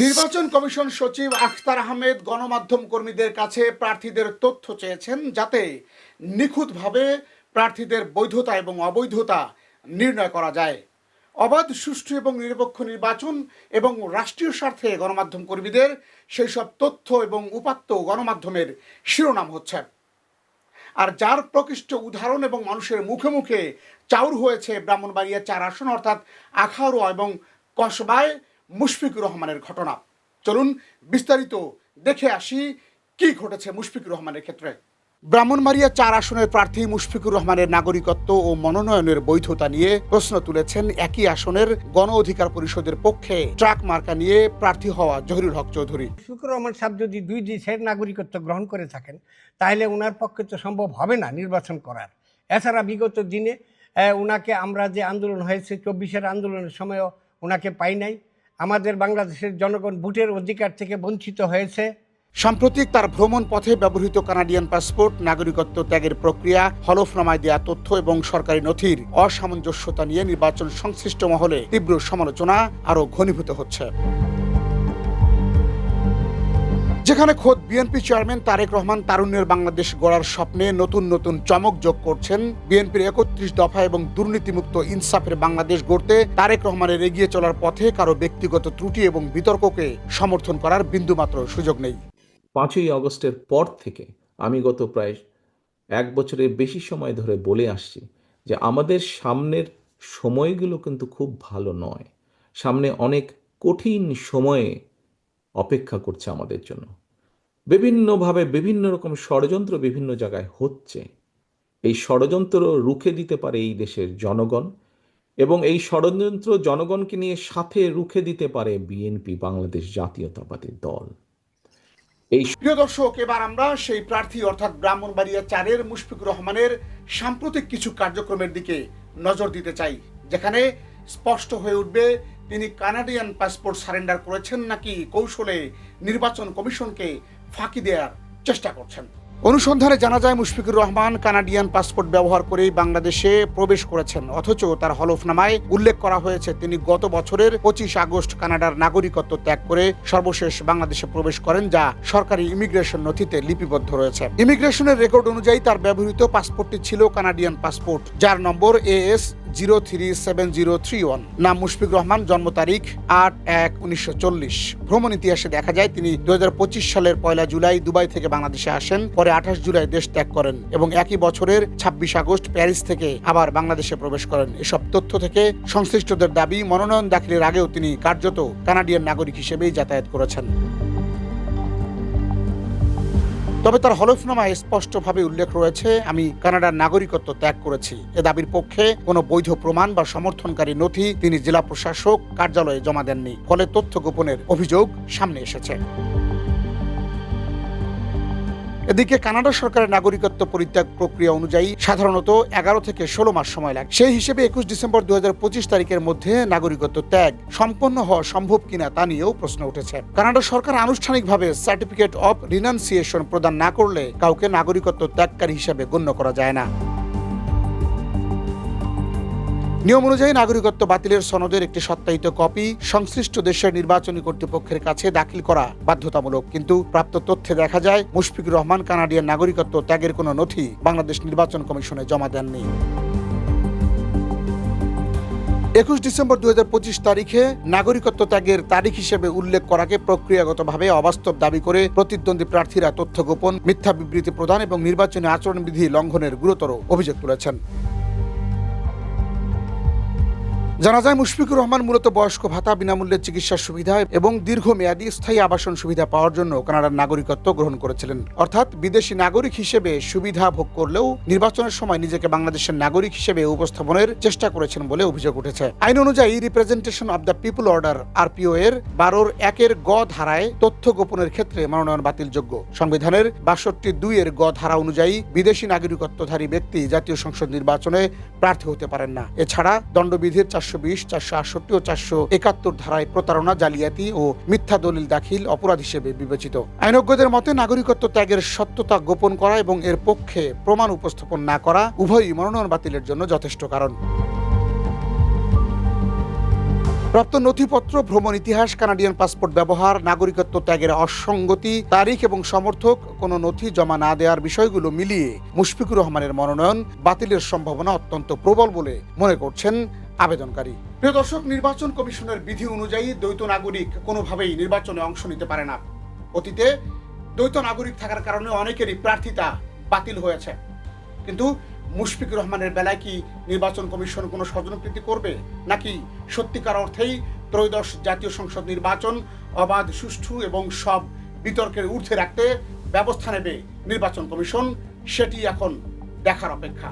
নির্বাচন কমিশন সচিব আখতার আহমেদ গণমাধ্যম কর্মীদের কাছে প্রার্থীদের তথ্য চেয়েছেন, যাতে নিখুঁতভাবে প্রার্থীদের বৈধতা এবং অবৈধতা নির্ণয় করা যায়। অবাধ, সুষ্ঠু এবং নিরপেক্ষ নির্বাচন এবং রাষ্ট্রীয় স্বার্থে গণমাধ্যম কর্মীদের সেই সব তথ্য এবং উপাত্ত গণমাধ্যমের শিরোনাম হচ্ছে। আর যার প্রকৃষ্ট উদাহরণ এবং মানুষের মুখে মুখে চাউর হয়েছে ব্রাহ্মণবাড়িয়া 4 আসন অর্থাৎ আখাউড়া এবং কসবায় মুশফিকুর রহমানের ঘটনা। চলুন বিস্তারিত দেখে আসি কি ঘটেছে মুশফিকুর রহমানের ক্ষেত্রে। ব্রাহ্মণবাড়িয়া 4 আসনের প্রার্থী মুশফিকুর রহমানের নাগরিকত্ব ও মনোনয়নের বৈধতা নিয়ে প্রশ্ন তুলেছেন একই আসনের গণ অধিকার পরিষদের পক্ষে ট্রাক মার্কা নিয়ে প্রার্থী হওয়া জহিরুল হক চৌধুরী। মুশফিকুর রহমান সাহেব যদি 2 দেশের নাগরিকত্ব গ্রহণ করে থাকেন, তাহলে ওনার পক্ষে তো সম্ভব হবে না নির্বাচন করার। এছাড়া বিগত দিনে ওনাকে আমরা যে আন্দোলন হয়েছে 24-এর আন্দোলনের সময়ও ওনাকে পাই নাই। আমাদের বাংলাদেশের জনগণ ভোটের অধিকার থেকে বঞ্চিত হয়েছে। সাম্প্রতিক তার ভ্রমণ পথে ব্যবহৃত কানাডিয়ান পাসপোর্ট, নাগরিকত্ব ত্যাগের প্রক্রিয়া, হলফনামায় দেওয়া তথ্য এবং সরকারি নথির অসামঞ্জস্যতা নিয়ে নির্বাচন সংশ্লিষ্ট মহলে তীব্র সমালোচনা আরও ঘনীভূত হচ্ছে। যেখানে খোদ বিএনপি চেয়ারম্যান তারেক রহমান তারুণ্যের বাংলাদেশ গড়ার স্বপ্নে নতুন নতুন চমক যোগ করছেন, বিএনপির 31 দফা এবং দুর্নীতিমুক্ত ইনসাফের বাংলাদেশ গড়তে তারেক রহমানের এগিয়ে চলার পথে কারো ব্যক্তিগত ত্রুটি এবং বিতর্ককে সমর্থন করার বিন্দুমাত্র সুযোগ নেই। 5ই আগস্টের পর থেকে আমি গত প্রায় 1 বছরের বেশি সময় ধরে বলে আসছি যে আমাদের সামনের সময়গুলো কিন্তু খুব ভালো নয়। সামনে অনেক কঠিন সময়ে অপেক্ষা করছে আমাদের জন্য। বিভিন্নভাবে বিভিন্ন রকম ষড়যন্ত্র বিভিন্ন জায়গায় হচ্ছে। এই ষড়যন্ত্র রুখে দিতে পারে এই দেশের জনগণ, এবং এই ষড়যন্ত্র জনগণকে নিয়ে সাথে রুখে দিতে পারে বিএনপি, বাংলাদেশ জাতীয়তাবাদী দল। প্রিয় দর্শক, এবার আমরা সেই প্রার্থী অর্থাৎ ব্রাহ্মণবাড়িয়া 4-এর মুশফিকুর রহমানের সাম্প্রতিক কিছু কার্যক্রমের দিকে নজর দিতে চাই, যেখানে স্পষ্ট হয়ে উঠবে তিনি কানাডিয়ান পাসপোর্ট সারেন্ডার করেছেন নাকি কৌশলে নির্বাচন কমিশনকে ফাঁকি দেওয়ার চেষ্টা করছেন। অনুসন্ধানে জানা যায় মুশফিকুর রহমান কানাডিয়ান পাসপোর্ট ব্যবহার করেই বাংলাদেশে প্রবেশ করেছেন, অথচ তার হলফনামায় উল্লেখ করা হয়েছে তিনি গত বছরের 25 আগস্ট কানাডার নাগরিকত্ব ত্যাগ করে সর্বশেষ বাংলাদেশে প্রবেশ করেন, যা সরকারি ইমিগ্রেশন নথিতে লিপিবদ্ধ রয়েছে। ইমিগ্রেশনের রেকর্ড অনুযায়ী তার ব্যবহৃত পাসপোর্টটি ছিল কানাডিয়ান পাসপোর্ট, যার নম্বর AS 037031। নাম মুশফিকুর রহমান, জন্ম তারিখ 8/1/1940। ভ্রমণ ইতিহাসে দেখা যায় তিনি 2025 সালের 1 জুলাই দুবাই থেকে বাংলাদেশে আসেন, পরে 28 জুলাই দেশ ত্যাগ করেন এবং একই বছরের 26 আগস্ট প্যারিস থেকে আবার বাংলাদেশে প্রবেশ করেন। এসব তথ্য থেকে সংশ্লিষ্টদের দাবি মনোনয়ন দাখিলের আগেও তিনি কার্যত কানাডিয়ান নাগরিক হিসেবেই যাতায়াত করেছেন। তবে তার হলফনামায় স্পষ্টভাবে উল্লেখ রয়েছে, আমি কানাডার নাগরিকত্ব ত্যাগ করেছি। এ দাবির পক্ষে কোনো বৈধ প্রমাণ বা সমর্থনকারী নথি তিনি জেলা প্রশাসক কার্যালয়ে জমা দেননি, ফলে তথ্য গোপনের অভিযোগ সামনে এসেছে। এদিকে কানাডা সরকারের নাগরিকত্ব পরিত্যাগ প্রক্রিয়া অনুযায়ী সাধারণত 11 থেকে 16 মাস সময় লাগে। সেই হিসেবে 21 ডিসেম্বর 2025 তারিখের মধ্যে নাগরিকত্ব ত্যাগ সম্পন্ন হওয়া সম্ভব কিনা তা নিয়েও প্রশ্ন উঠেছে। কানাডা সরকার আনুষ্ঠানিকভাবে সার্টিফিকেট অফ রিনাউন্সিয়েশন প্রদান না করলে কাউকে নাগরিকত্ব ত্যাগকারী হিসেবে গণ্য করা যায় না। নিয়ম অনুযায়ী নাগরিকত্ব বাতিলের সনদের একটি সত্যায়িত কপি সংশ্লিষ্ট দেশের নির্বাচনী কর্তৃপক্ষের কাছে দাখিল করা বাধ্যতামূলক, কিন্তু প্রাপ্ত তথ্যে দেখা যায় মুশফিকুর রহমান কানাডিয়ান নাগরিকত্ব ত্যাগের কোনো নথি বাংলাদেশ নির্বাচন কমিশনে জমা দেননি। 21 ডিসেম্বর 2025 তারিখে নাগরিকত্ব ত্যাগের তারিখ হিসেবে উল্লেখ করাকে প্রক্রিয়াগতভাবে অবাস্তব দাবি করে প্রতিদ্বন্দ্বী প্রার্থীরা তথ্য গোপন, মিথ্যা বিবৃতি প্রদান এবং নির্বাচনী আচরণবিধি লঙ্ঘনের গুরুতর অভিযোগ তুলেছেন। জানা যায় মুশফিকুর রহমান মূলত বয়স্ক ভাতা, বিনামূল্যে চিকিৎসা সুবিধা এবং দীর্ঘমেয়াদী স্থায়ী আবাসন সুবিধা পাওয়ার জন্য কানাডার নাগরিকত্ব গ্রহণ করেছিলেন, অর্থাৎ বিদেশি নাগরিক হিসেবে সুবিধা ভোগ করলেও নির্বাচনের সময় নিজেকে বাংলাদেশের নাগরিক হিসেবে উপস্থাপনের চেষ্টা করেছেন বলে অভিযোগ উঠেছে। আইন অনুযায়ী representation of the people order RPO এর 12-1 গ ধারায় তথ্য গোপনের ক্ষেত্রে মনোনয়ন বাতিলযোগ্য। সংবিধানের 62-2 গ ধারা অনুযায়ী বিদেশি নাগরিকত্বধারী ব্যক্তি জাতীয় সংসদ নির্বাচনে প্রার্থী হতে পারেন না। এছাড়া দণ্ডবিধির 420, 468 ও 471 ধারায় প্রতারণা, জালিয়াতি ও মিথ্যা দলিল দাখিল অপরাধ হিসেবে বিবেচিত। আইনজ্ঞদের মতে নাগরিকত্ব ত্যাগের সত্যতা গোপন করা এবং এর পক্ষে প্রমাণ উপস্থাপন না করা উভয়ই মনোনয়ন বাতিলের জন্য যথেষ্ট কারণ। প্রাপ্ত নথিপত্র, ভ্রমণ ইতিহাস, কানাডিয়ান পাসপোর্ট ব্যবহার, নাগরিকত্ব ত্যাগের অসঙ্গতি, তারিখ এবং সমর্থক কোনো নথি জমা না দেওয়ার বিষয়গুলো মিলিয়ে মুশফিকুর রহমানের মনোনয়ন বাতিলের সম্ভাবনা অত্যন্ত প্রবল বলে মনে করছেন আবেদনকারী। প্রিয় দর্শক, নির্বাচন কমিশনের বিধি অনুযায়ী দ্বৈত নাগরিক কোনোভাবেই নির্বাচনে অংশ নিতে পারে না। অতীতে দ্বৈত নাগরিক থাকার কারণে অনেকেরই প্রার্থিতা বাতিল হয়েছে। কিন্তু মুশফিকুর রহমানের বেলায় কি নির্বাচন কমিশন কোনো স্বজনপ্রীতি করবে, নাকি সত্যিকার অর্থেই ত্রয়োদশ জাতীয় সংসদ নির্বাচন অবাধ, সুষ্ঠু এবং সব বিতর্কের ঊর্ধ্বে রাখতে ব্যবস্থা নেবে নির্বাচন কমিশন? সেটি এখন দেখার অপেক্ষা।